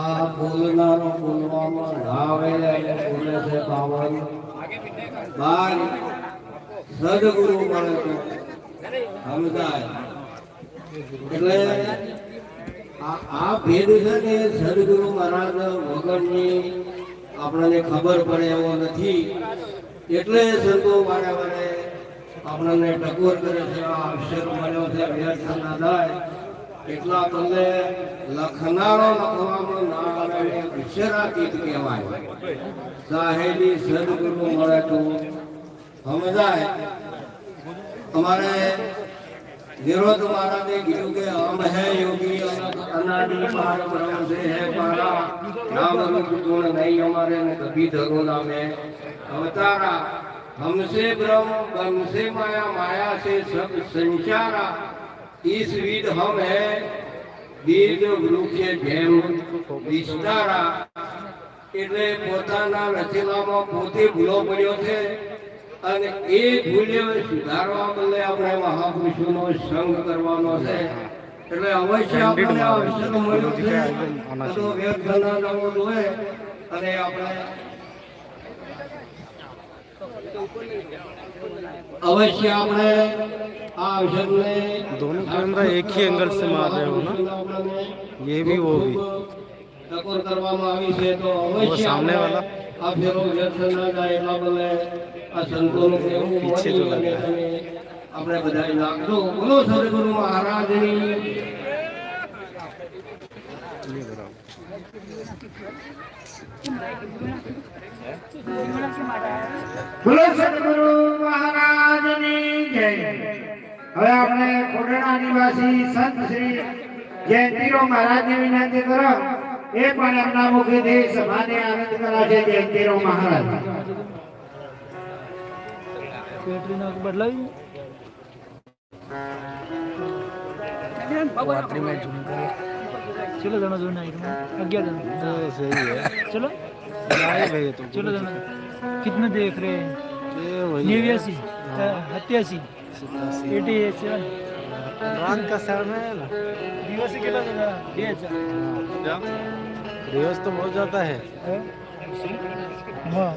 આ બોલનારો બોલવામાં ના આવે એટલે બોલે છે પાવન બાર સદગુરુ મળે તો સમજાય. એટલે આ ભેદ છે ને સદગુરુ મહારાજ વગરની આપણને ખબર પડે એવો નથી. એટલે સંતો વારે વારે આપણને ટકોર કરે છે. આ અક્ષર મળ્યો છે વ્યર્થ ના જાય એટલા તમને લખનારો લખવામાં ના આવે અક્ષરાતીત કહેવાય. સાહેલી સદગુરુ મળે તો સમજાય. અમારે નિરોધ મહારાજે કીધું કે હમ હે યોગી અનાદિ પાર બ્રહ્મ से है पारा नाम रूप गुण नहीं हमारे ने कभी धरो नामे अवतारा हमसे ब्रह्म ब्रह्म से माया माया से सब संचारा इस विध हम है बीज वृक्ष જેમ વિસ્તારા. એટલે પોતાના રચેલામાં પોતે ભૂલો પડ્યો છે અને એ ભૂલ્યો સુધારવા બદલે આપણે મહાપુરુષોનો સંગ કરવાનો છે. એટલે અવશ્ય આપણને અવસર મળ્યો છે તો વ્યર્થ ના જવો જોઈએ. અને આપણે अवश्य आपने अवसर में दोनों कैमरा एक ही एंगल से मार रहे हो ना, ये भी वो भी टकोर करवामा आवी छे तो वो अवश्य सामने वाला आ फेरो व्यर्थ न जाए એટલા બલે આ સંતોનું કેવું पीछे जो लगा है આપણે બધાય નાખજો. બોલો સદગુરુ મહારાજની. બોલો સદગુરુ મહારાજની જય. હવે આપણે કોડણા નિવાસી સંત શ્રી જયંતિરો મહારાજને વિનંતી કરો એ પણ એમના મુખેથી સભાને આનંદ કરાશે. જયંતિરો મહારાજ બદલાવી रात्रि में झूम करे. चलो जाना जो नाइट में 11 जन तो सही है. चलो लाए भैया तो चलो जाना. कितने देख रहे हैं? ये वही 89 87 87 रात का समय है ना. दिवस के लगा डेज क्या दिवस तो बहुत जाता है. हां